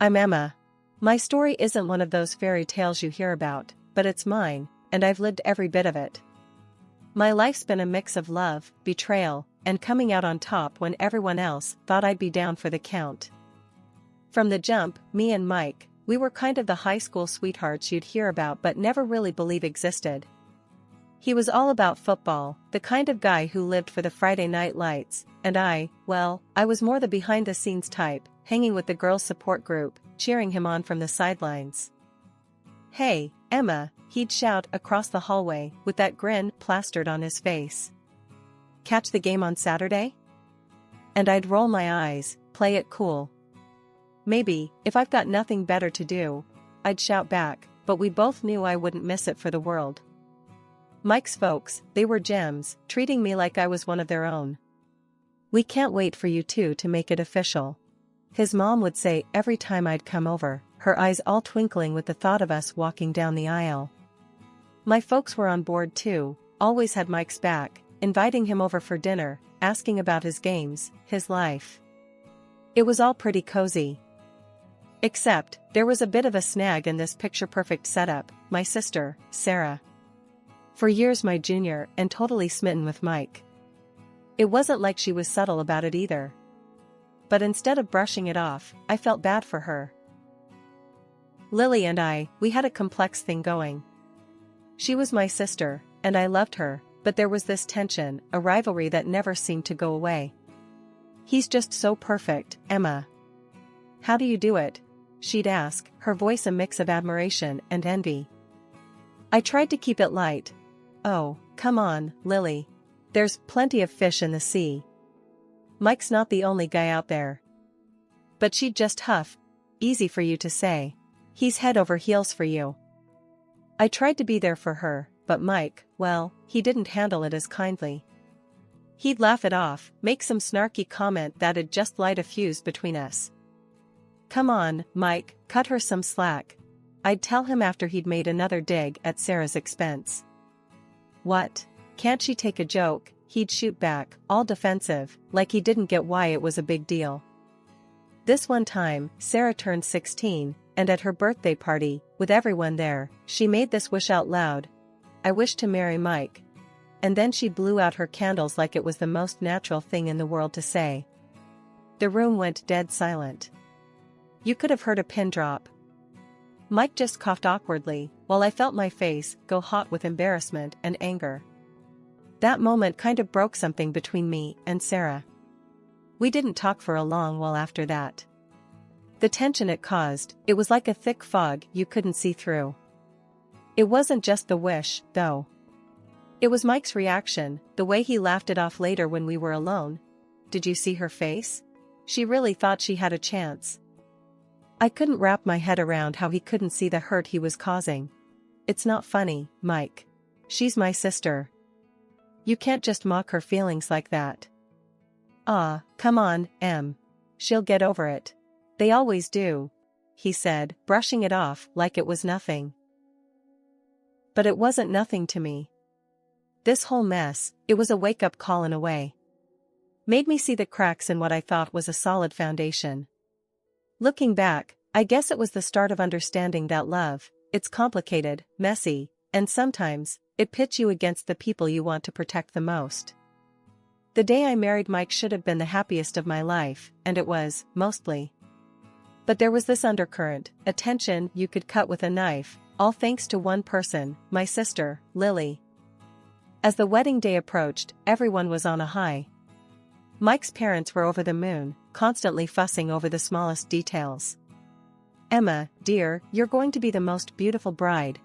I'm Emma. My story isn't one of those fairy tales you hear about, but it's mine, and I've lived every bit of it. My life's been a mix of love, betrayal, and coming out on top when everyone else thought I'd be down for the count. From the jump, me and Mike, we were kind of the high school sweethearts you'd hear about but never really believe existed. He was all about football, the kind of guy who lived for the Friday night lights, and I was more the behind-the-scenes type, hanging with the girls' support group, cheering him on from the sidelines. "Hey, Emma," he'd shout across the hallway with that grin plastered on his face. "Catch the game on Saturday?" And I'd roll my eyes, play it cool. "Maybe, if I've got nothing better to do," I'd shout back, but we both knew I wouldn't miss it for the world. Mike's folks, they were gems, treating me like I was one of their own. "We can't wait for you two to make it official," his mom would say every time I'd come over, her eyes all twinkling with the thought of us walking down the aisle. My folks were on board too, always had Mike's back, inviting him over for dinner, asking about his games, his life. It was all pretty cozy. Except, there was a bit of a snag in this picture-perfect setup, my sister, Sarah. For years my junior and totally smitten with Mike. It wasn't like she was subtle about it either. But instead of brushing it off, I felt bad for her. Lily and we had a complex thing going. She was my sister, and I loved her, but there was this tension, a rivalry that never seemed to go away. "He's just so perfect, Emma. How do you do it?" she'd ask, her voice a mix of admiration and envy. I tried to keep it light. "Oh, come on, Lily. There's plenty of fish in the sea. Mike's not the only guy out there." But she'd just huff, "Easy for you to say. He's head over heels for you." I tried to be there for her, but Mike, he didn't handle it as kindly. He'd laugh it off, make some snarky comment that'd just light a fuse between us. "Come on, Mike, cut her some slack," I'd tell him after he'd made another dig at Sarah's expense. "What? Can't she take a joke?" he'd shoot back, all defensive, like he didn't get why it was a big deal. This one time, Sarah turned 16, and at her birthday party, with everyone there, she made this wish out loud: "I wish to marry Mike." And then she blew out her candles like it was the most natural thing in the world to say. The room went dead silent. You could have heard a pin drop. Mike just coughed awkwardly, while I felt my face go hot with embarrassment and anger. That moment kind of broke something between me and Sarah. We didn't talk for a long while after that. The tension it caused, it was like a thick fog you couldn't see through. It wasn't just the wish, though. It was Mike's reaction, the way he laughed it off later when we were alone. "Did you see her face? She really thought she had a chance." I couldn't wrap my head around how he couldn't see the hurt he was causing. "It's not funny, Mike. She's my sister. You can't just mock her feelings like that." Come on, Em. She'll get over it. They always do," he said, brushing it off like it was nothing. But it wasn't nothing to me. This whole mess, it was a wake-up call in a way. Made me see the cracks in what I thought was a solid foundation. Looking back, I guess it was the start of understanding that love, it's complicated, messy, and sometimes, it pits you against the people you want to protect the most. The day I married Mike should have been the happiest of my life, and it was, mostly. But there was this undercurrent, a tension you could cut with a knife, all thanks to one person, my sister, Lily. As the wedding day approached, everyone was on a high. Mike's parents were over the moon, constantly fussing over the smallest details. "Emma, dear, you're going to be the most beautiful bride,"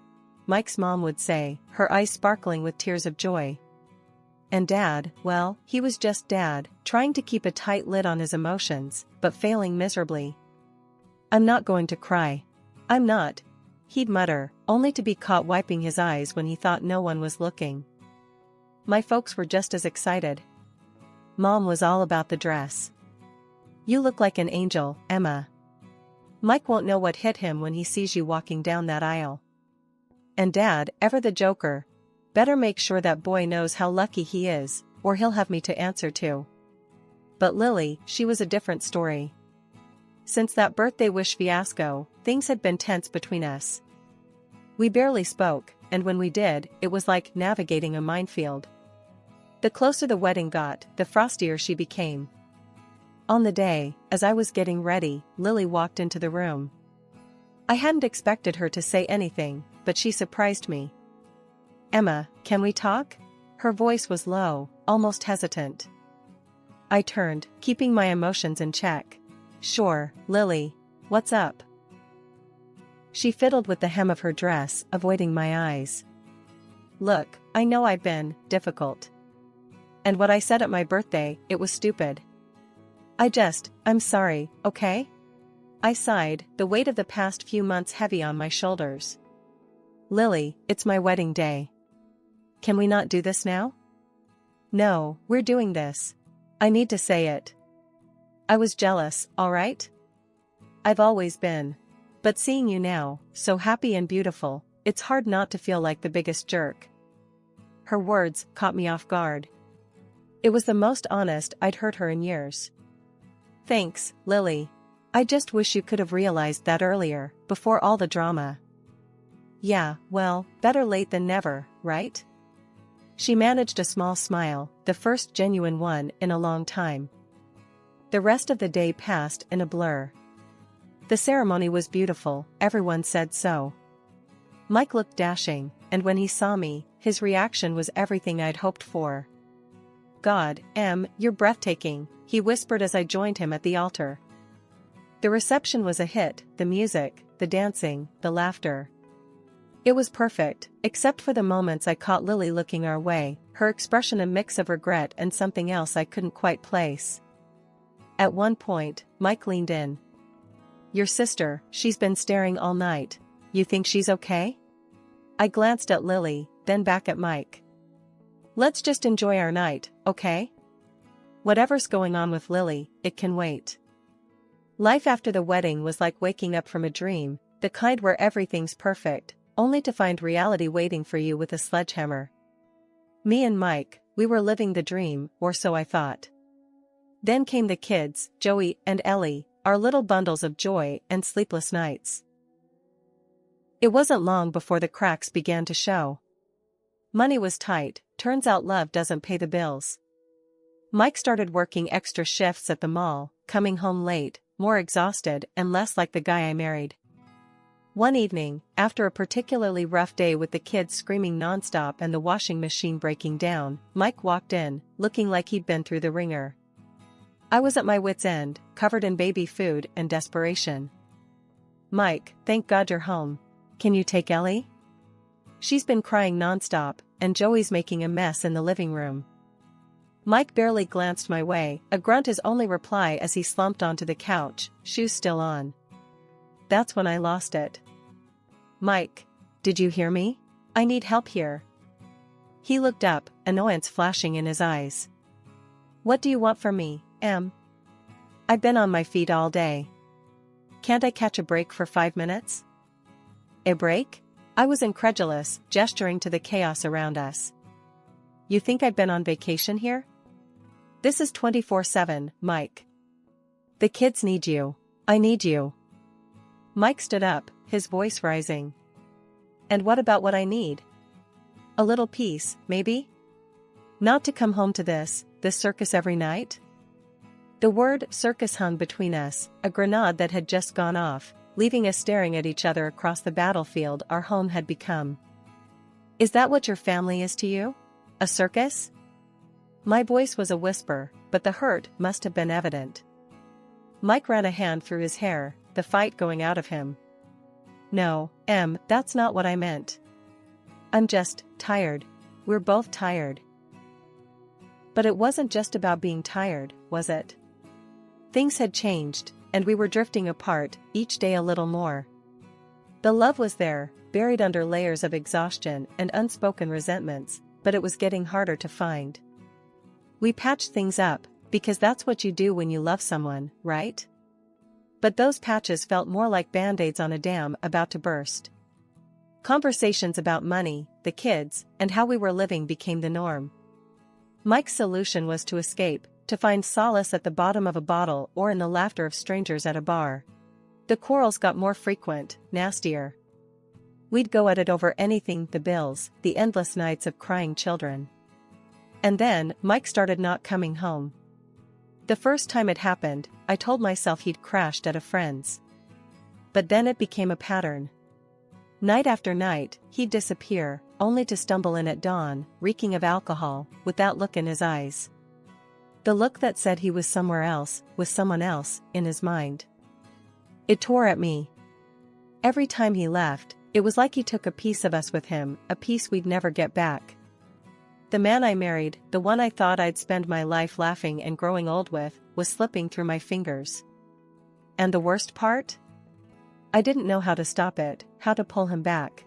Mike's mom would say, her eyes sparkling with tears of joy. And Dad, he was just Dad, trying to keep a tight lid on his emotions, but failing miserably. "I'm not going to cry. I'm not," he'd mutter, only to be caught wiping his eyes when he thought no one was looking. My folks were just as excited. Mom was all about the dress. "You look like an angel, Emma. Mike won't know what hit him when he sees you walking down that aisle." And Dad, ever the joker, "Better make sure that boy knows how lucky he is, or he'll have me to answer to." But Lily, she was a different story. Since that birthday wish fiasco, things had been tense between us. We barely spoke, and when we did, it was like navigating a minefield. The closer the wedding got, the frostier she became. On the day, as I was getting ready, Lily walked into the room. I hadn't expected her to say anything, but she surprised me. "Emma, can we talk?" Her voice was low, almost hesitant. I turned, keeping my emotions in check. "Sure, Lily. What's up?" She fiddled with the hem of her dress, avoiding my eyes. "Look, I know I've been difficult. And what I said at my birthday, it was stupid. I'm sorry, okay?" I sighed, the weight of the past few months heavy on my shoulders. "Lily, it's my wedding day. Can we not do this now?" "No, we're doing this. I need to say it. I was jealous, alright? I've always been. But seeing you now, so happy and beautiful, it's hard not to feel like the biggest jerk." Her words caught me off guard. It was the most honest I'd heard her in years. "Thanks, Lily. I just wish you could have realized that earlier, before all the drama." "Yeah, well, better late than never, right?" She managed a small smile, the first genuine one in a long time. The rest of the day passed in a blur. The ceremony was beautiful, everyone said so. Mike looked dashing, and when he saw me, his reaction was everything I'd hoped for. "God, Em, you're breathtaking," he whispered as I joined him at the altar. The reception was a hit, the music, the dancing, the laughter. It was perfect, except for the moments I caught Lily looking our way, her expression a mix of regret and something else I couldn't quite place. At one point, Mike leaned in. "Your sister, she's been staring all night. You think she's okay?" I glanced at Lily, then back at Mike. "Let's just enjoy our night, okay? Whatever's going on with Lily, it can wait." Life after the wedding was like waking up from a dream, the kind where everything's perfect, only to find reality waiting for you with a sledgehammer. Me and Mike, we were living the dream, or so I thought. Then came the kids, Joey and Ellie, our little bundles of joy and sleepless nights. It wasn't long before the cracks began to show. Money was tight, turns out love doesn't pay the bills. Mike started working extra shifts at the mall, coming home late, more exhausted and less like the guy I married. One evening, after a particularly rough day with the kids screaming nonstop and the washing machine breaking down, Mike walked in, looking like he'd been through the ringer. I was at my wit's end, covered in baby food and desperation. "Mike, thank God you're home. Can you take Ellie? She's been crying nonstop, and Joey's making a mess in the living room." Mike barely glanced my way, a grunt his only reply as he slumped onto the couch, shoes still on. That's when I lost it. "Mike, did you hear me? I need help here." He looked up, annoyance flashing in his eyes. "What do you want from me, Em? I've been on my feet all day. Can't I catch a break for 5 minutes?" "A break?" I was incredulous, gesturing to the chaos around us. "You think I've been on vacation here? This is 24/7, Mike. The kids need you. I need you." Mike stood up, his voice rising. "And what about what I need? A little peace, maybe? Not to come home to this circus every night?" The word circus hung between us, a grenade that had just gone off, leaving us staring at each other across the battlefield our home had become. "Is that what your family is to you? A circus?" My voice was a whisper, but the hurt must have been evident. Mike ran a hand through his hair, the fight going out of him. "No, Em, that's not what I meant. I'm just tired. We're both tired." But it wasn't just about being tired, was it? Things had changed, and we were drifting apart, each day a little more. The love was there, buried under layers of exhaustion and unspoken resentments, but it was getting harder to find. We patched things up, because that's what you do when you love someone, right? But those patches felt more like band-aids on a dam about to burst. Conversations about money, the kids, and how we were living became the norm. Mike's solution was to escape, to find solace at the bottom of a bottle or in the laughter of strangers at a bar. The quarrels got more frequent, nastier. We'd go at it over anything, the bills, the endless nights of crying children. And then, Mike started not coming home. The first time it happened, I told myself he'd crashed at a friend's. But then it became a pattern. Night after night, he'd disappear, only to stumble in at dawn, reeking of alcohol, with that look in his eyes. The look that said he was somewhere else, with someone else, in his mind. It tore at me. Every time he left, it was like he took a piece of us with him, a piece we'd never get back. The man I married, the one I thought I'd spend my life laughing and growing old with, was slipping through my fingers. And the worst part? I didn't know how to stop it, how to pull him back.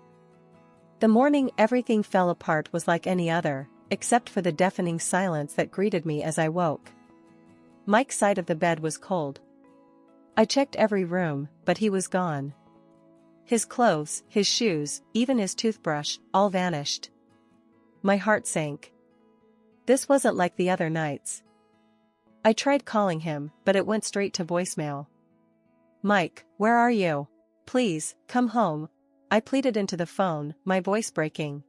The morning everything fell apart was like any other, except for the deafening silence that greeted me as I woke. Mike's side of the bed was cold. I checked every room, but he was gone. His clothes, his shoes, even his toothbrush, all vanished. My heart sank. This wasn't like the other nights. I tried calling him, but it went straight to voicemail. "Mike, where are you? Please, come home," I pleaded into the phone, my voice breaking.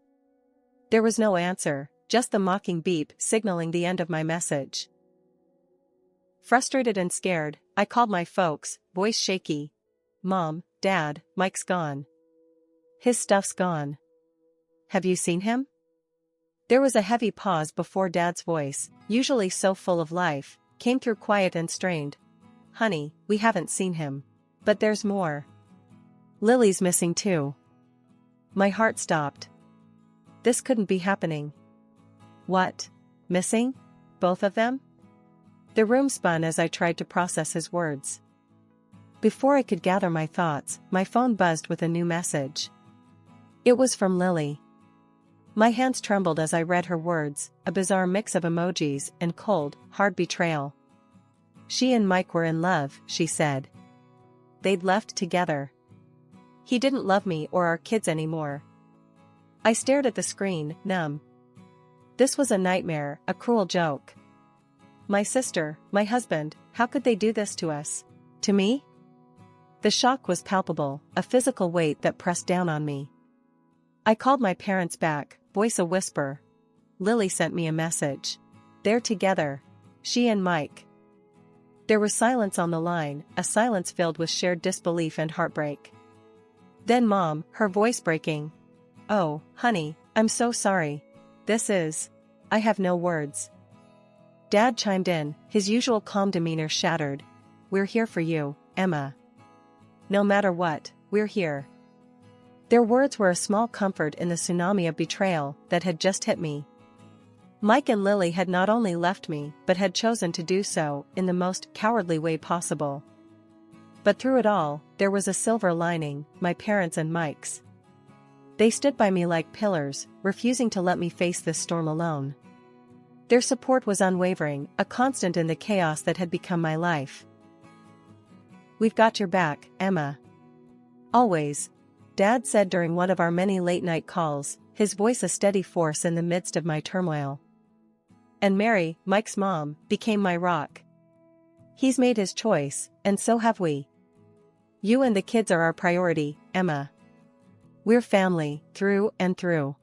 There was no answer, just the mocking beep signaling the end of my message. Frustrated and scared, I called my folks, voice shaky. "Mom, Dad, Mike's gone. His stuff's gone. Have you seen him?" There was a heavy pause before Dad's voice, usually so full of life, came through quiet and strained. "Honey, we haven't seen him. But there's more. Lily's missing too." My heart stopped. This couldn't be happening. What? Missing? Both of them? The room spun as I tried to process his words. Before I could gather my thoughts, my phone buzzed with a new message. It was from Lily. My hands trembled as I read her words, a bizarre mix of emojis and cold, hard betrayal. She and Mike were in love, she said. They'd left together. He didn't love me or our kids anymore. I stared at the screen, numb. This was a nightmare, a cruel joke. My sister, my husband, how could they do this to us? To me? The shock was palpable, a physical weight that pressed down on me. I called my parents back, voice a whisper. Lily sent me a message. They're together. She and Mike. There was silence on the line, a silence filled with shared disbelief and heartbreak. Then Mom, her voice breaking. "Oh, honey, I'm so sorry. I have no words." Dad chimed in, his usual calm demeanor shattered. "We're here for you, Emma. No matter what, we're here." Their words were a small comfort in the tsunami of betrayal that had just hit me. Mike and Lily had not only left me, but had chosen to do so in the most cowardly way possible. But through it all, there was a silver lining, my parents and Mike's. They stood by me like pillars, refusing to let me face this storm alone. Their support was unwavering, a constant in the chaos that had become my life. "We've got your back, Emma. Always," Dad said during one of our many late-night calls, his voice a steady force in the midst of my turmoil. And Mary, Mike's mom, became my rock. "He's made his choice, and so have we. You and the kids are our priority, Emma. We're family, through and through."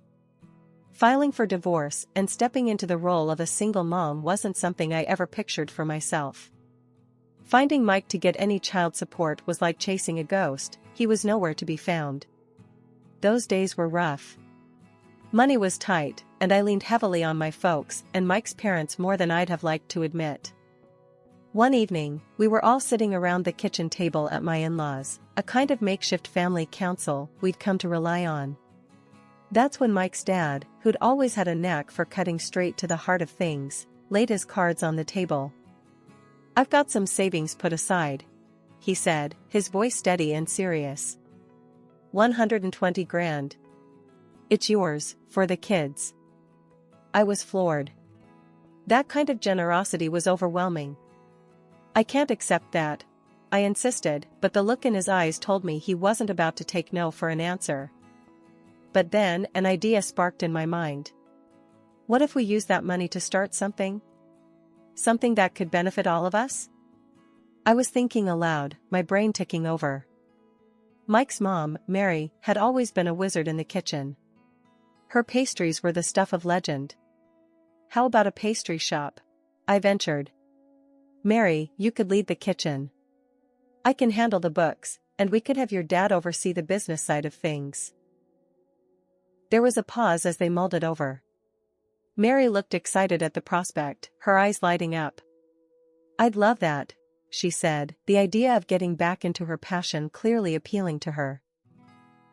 Filing for divorce and stepping into the role of a single mom wasn't something I ever pictured for myself. Finding Mike to get any child support was like chasing a ghost, he was nowhere to be found. Those days were rough. Money was tight, and I leaned heavily on my folks and Mike's parents more than I'd have liked to admit. One evening, we were all sitting around the kitchen table at my in-laws, a kind of makeshift family council we'd come to rely on. That's when Mike's dad, who'd always had a knack for cutting straight to the heart of things, laid his cards on the table. "I've got some savings put aside," he said, his voice steady and serious. 120 grand. It's yours, for the kids." I was floored. That kind of generosity was overwhelming. "I can't accept that," I insisted, but the look in his eyes told me he wasn't about to take no for an answer. But then an idea sparked in my mind. What if we use that money to start something? Something that could benefit all of us? I was thinking aloud, my brain ticking over. Mike's mom, Mary, had always been a wizard in the kitchen. Her pastries were the stuff of legend. How about a pastry shop? I ventured. Mary, you could lead the kitchen. I can handle the books, and we could have your dad oversee the business side of things. There was a pause as they mulled it over. Mary looked excited at the prospect, her eyes lighting up. I'd love that, she said, the idea of getting back into her passion clearly appealing to her.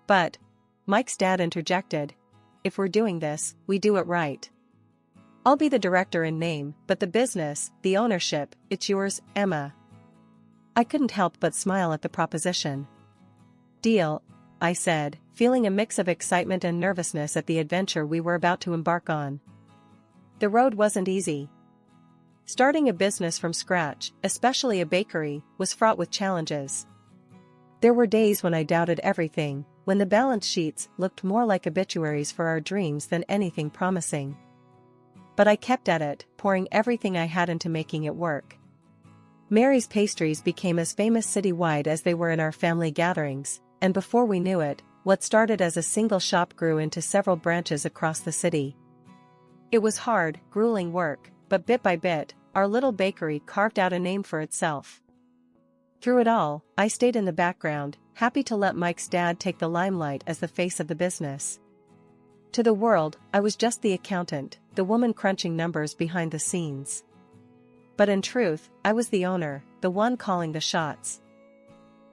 But, Mike's dad interjected, if we're doing this, we do it right. I'll be the director in name, but the business, the ownership, it's yours, Emma. I couldn't help but smile at the proposition. Deal, I said, feeling a mix of excitement and nervousness at the adventure we were about to embark on. The road wasn't easy. Starting a business from scratch, especially a bakery, was fraught with challenges. There were days when I doubted everything, when the balance sheets looked more like obituaries for our dreams than anything promising. But I kept at it, pouring everything I had into making it work. Mary's pastries became as famous citywide as they were in our family gatherings, and before we knew it, what started as a single shop grew into several branches across the city. It was hard, grueling work, but bit by bit, our little bakery carved out a name for itself. Through it all, I stayed in the background, happy to let Mike's dad take the limelight as the face of the business. To the world, I was just the accountant, the woman crunching numbers behind the scenes. But in truth, I was the owner, the one calling the shots.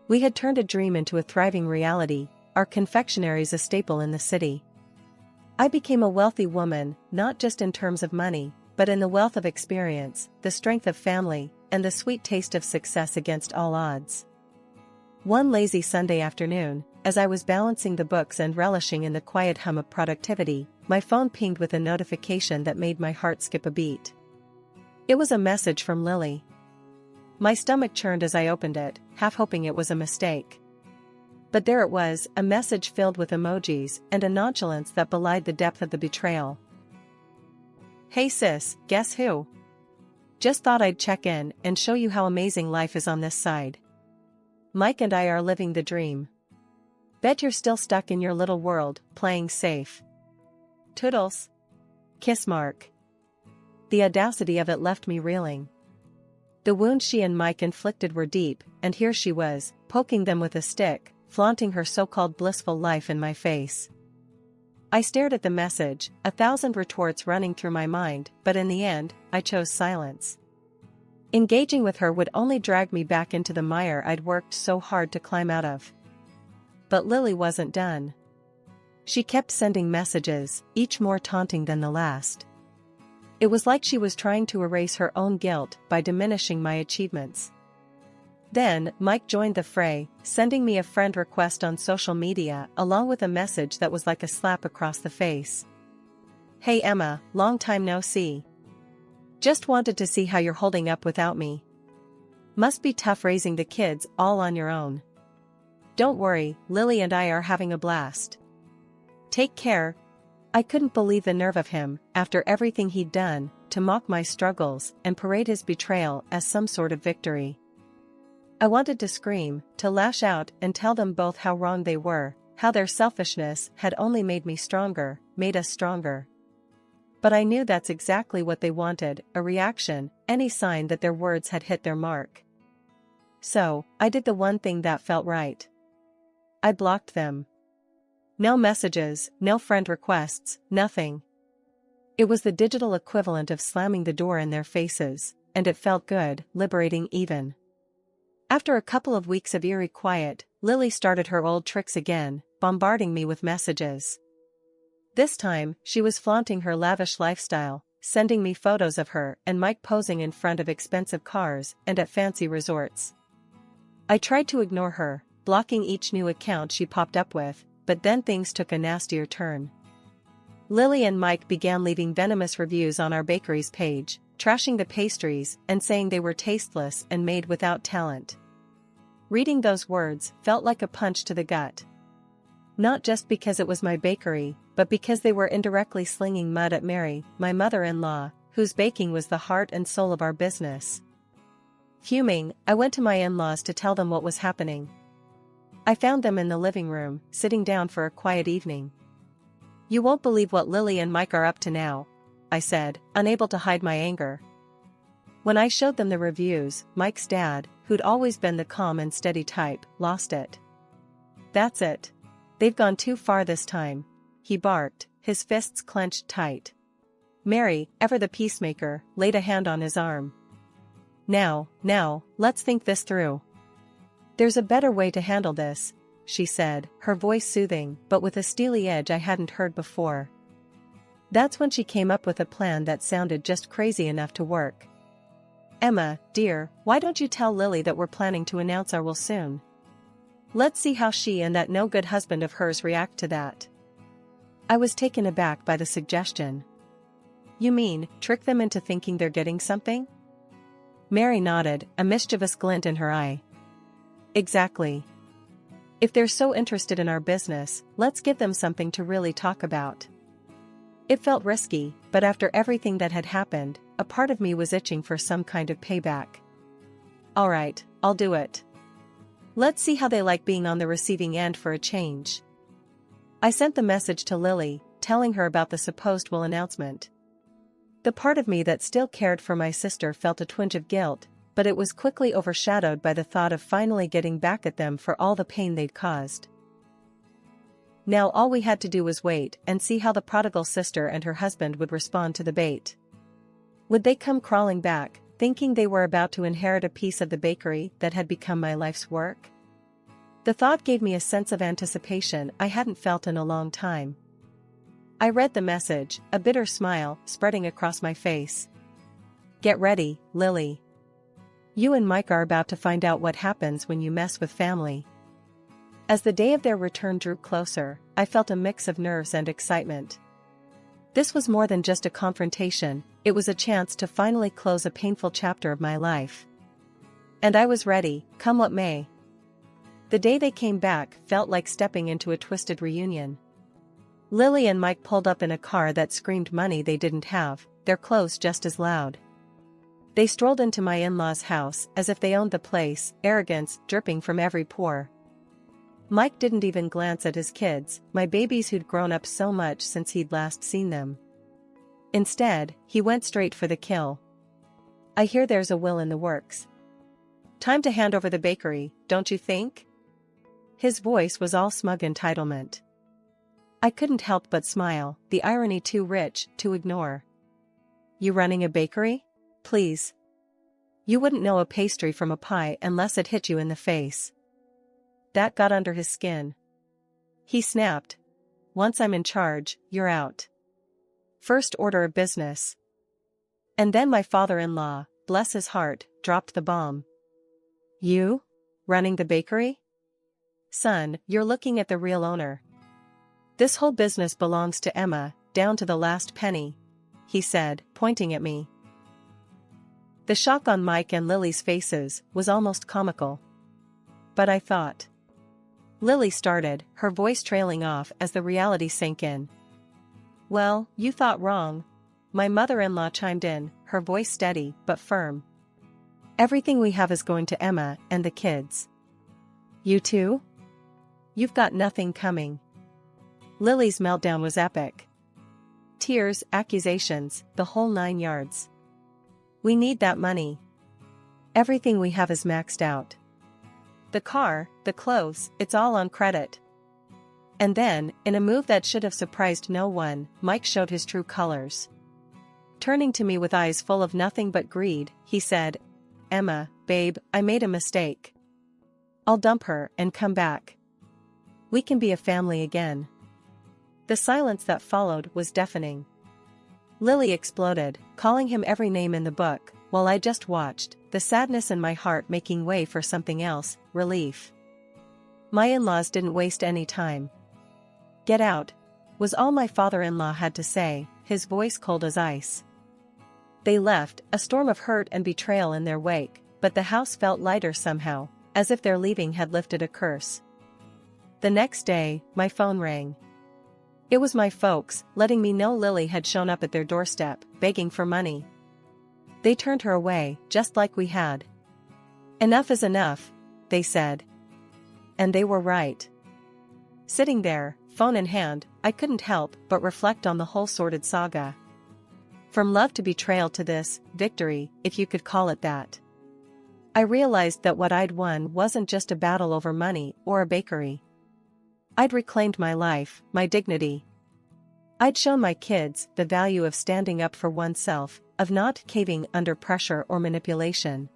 We had turned a dream into a thriving reality, our confectionaries a staple in the city. I became a wealthy woman, not just in terms of money, but in the wealth of experience, the strength of family, and the sweet taste of success against all odds. One lazy Sunday afternoon, as I was balancing the books and relishing in the quiet hum of productivity, my phone pinged with a notification that made my heart skip a beat. It was a message from Lily. My stomach churned as I opened it, half hoping it was a mistake. But there it was, a message filled with emojis and a nonchalance that belied the depth of the betrayal. Hey sis, guess who? Just thought I'd check in and show you how amazing life is on this side. Mike and I are living the dream. Bet you're still stuck in your little world, playing safe. Toodles. Kiss mark. The audacity of it left me reeling. The wounds she and Mike inflicted were deep, and here she was, poking them with a stick, flaunting her so-called blissful life in my face. I stared at the message, 1,000 retorts running through my mind, but in the end, I chose silence. Engaging with her would only drag me back into the mire I'd worked so hard to climb out of. But Lily wasn't done. She kept sending messages, each more taunting than the last. It was like she was trying to erase her own guilt by diminishing my achievements. Then, Mike joined the fray, sending me a friend request on social media along with a message that was like a slap across the face. Hey Emma, long time no see. Just wanted to see how you're holding up without me. Must be tough raising the kids all on your own. Don't worry, Lily and I are having a blast. Take care. I couldn't believe the nerve of him, after everything he'd done, to mock my struggles and parade his betrayal as some sort of victory. I wanted to scream, to lash out and tell them both how wrong they were, how their selfishness had only made me stronger, made us stronger. But I knew that's exactly what they wanted, a reaction, any sign that their words had hit their mark. So, I did the one thing that felt right. I blocked them. No messages, no friend requests, nothing. It was the digital equivalent of slamming the door in their faces, and it felt good, liberating even. After a couple of weeks of eerie quiet, Lily started her old tricks again, bombarding me with messages. This time, she was flaunting her lavish lifestyle, sending me photos of her and Mike posing in front of expensive cars and at fancy resorts. I tried to ignore her, blocking each new account she popped up with, but then things took a nastier turn. Lily and Mike began leaving venomous reviews on our bakery's page, trashing the pastries and saying they were tasteless and made without talent. Reading those words felt like a punch to the gut. Not just because it was my bakery, but because they were indirectly slinging mud at Mary, my mother-in-law, whose baking was the heart and soul of our business. Fuming, I went to my in-laws to tell them what was happening. I found them in the living room, sitting down for a quiet evening. "You won't believe what Lily and Mike are up to now," I said, unable to hide my anger. When I showed them the reviews, Mike's dad, who'd always been the calm and steady type, lost it. "That's it. They've gone too far this time," he barked, his fists clenched tight. Mary, ever the peacemaker, laid a hand on his arm. Now, let's think this through. "There's a better way to handle this," she said, her voice soothing, but with a steely edge I hadn't heard before. That's when she came up with a plan that sounded just crazy enough to work. "Emma, dear, why don't you tell Lily that we're planning to announce our will soon? Let's see how she and that no-good husband of hers react to that." I was taken aback by the suggestion. "You mean, trick them into thinking they're getting something?" Mary nodded, a mischievous glint in her eye. "Exactly. If they're so interested in our business, let's give them something to really talk about." It felt risky, but after everything that had happened, a part of me was itching for some kind of payback. "All right, I'll do it. Let's see how they like being on the receiving end for a change." I sent the message to Lily, telling her about the supposed will announcement. The part of me that still cared for my sister felt a twinge of guilt, but it was quickly overshadowed by the thought of finally getting back at them for all the pain they'd caused. Now all we had to do was wait and see how the prodigal sister and her husband would respond to the bait. Would they come crawling back, thinking they were about to inherit a piece of the bakery that had become my life's work? The thought gave me a sense of anticipation I hadn't felt in a long time. I read the message, a bitter smile spreading across my face. "Get ready, Lily. You and Mike are about to find out what happens when you mess with family." As the day of their return drew closer, I felt a mix of nerves and excitement. This was more than just a confrontation, it was a chance to finally close a painful chapter of my life. And I was ready, come what may. The day they came back felt like stepping into a twisted reunion. Lily and Mike pulled up in a car that screamed money they didn't have, their clothes just as loud. They strolled into my in-laws' house as if they owned the place, arrogance dripping from every pore. Mike didn't even glance at his kids, my babies who'd grown up so much since he'd last seen them. Instead, he went straight for the kill. "I hear there's a will in the works. Time to hand over the bakery, don't you think?" His voice was all smug entitlement. I couldn't help but smile, the irony too rich to ignore. "You running a bakery? Please. You wouldn't know a pastry from a pie unless it hit you in the face." That got under his skin. He snapped. "Once I'm in charge, you're out. First order of business." And then my father-in-law, bless his heart, dropped the bomb. "You? Running the bakery? Son, you're looking at the real owner. This whole business belongs to Emma, down to the last penny," he said, pointing at me. The shock on Mike and Lily's faces was almost comical. But I thought. Lily started, her voice trailing off as the reality sank in. "Well, you thought wrong." My mother-in-law chimed in, her voice steady but firm. "Everything we have is going to Emma and the kids. You too? You've got nothing coming." Lily's meltdown was epic. Tears, accusations, the whole 9 yards. "We need that money. Everything we have is maxed out. The car, the clothes, it's all on credit." And then, in a move that should have surprised no one, Mike showed his true colors. Turning to me with eyes full of nothing but greed, he said, "Emma, babe, I made a mistake. I'll dump her and come back. We can be a family again." The silence that followed was deafening. Lily exploded, calling him every name in the book, while I just watched, the sadness in my heart making way for something else, relief. My in-laws didn't waste any time. "Get out," was all my father-in-law had to say, his voice cold as ice. They left, a storm of hurt and betrayal in their wake, but the house felt lighter somehow, as if their leaving had lifted a curse. The next day, my phone rang. It was my folks, letting me know Lily had shown up at their doorstep, begging for money. They turned her away, just like we had. "Enough is enough," they said. And they were right. Sitting there, phone in hand, I couldn't help but reflect on the whole sordid saga. From love to betrayal to this victory, if you could call it that. I realized that what I'd won wasn't just a battle over money or a bakery. I'd reclaimed my life, my dignity. I'd shown my kids the value of standing up for oneself, of not caving under pressure or manipulation.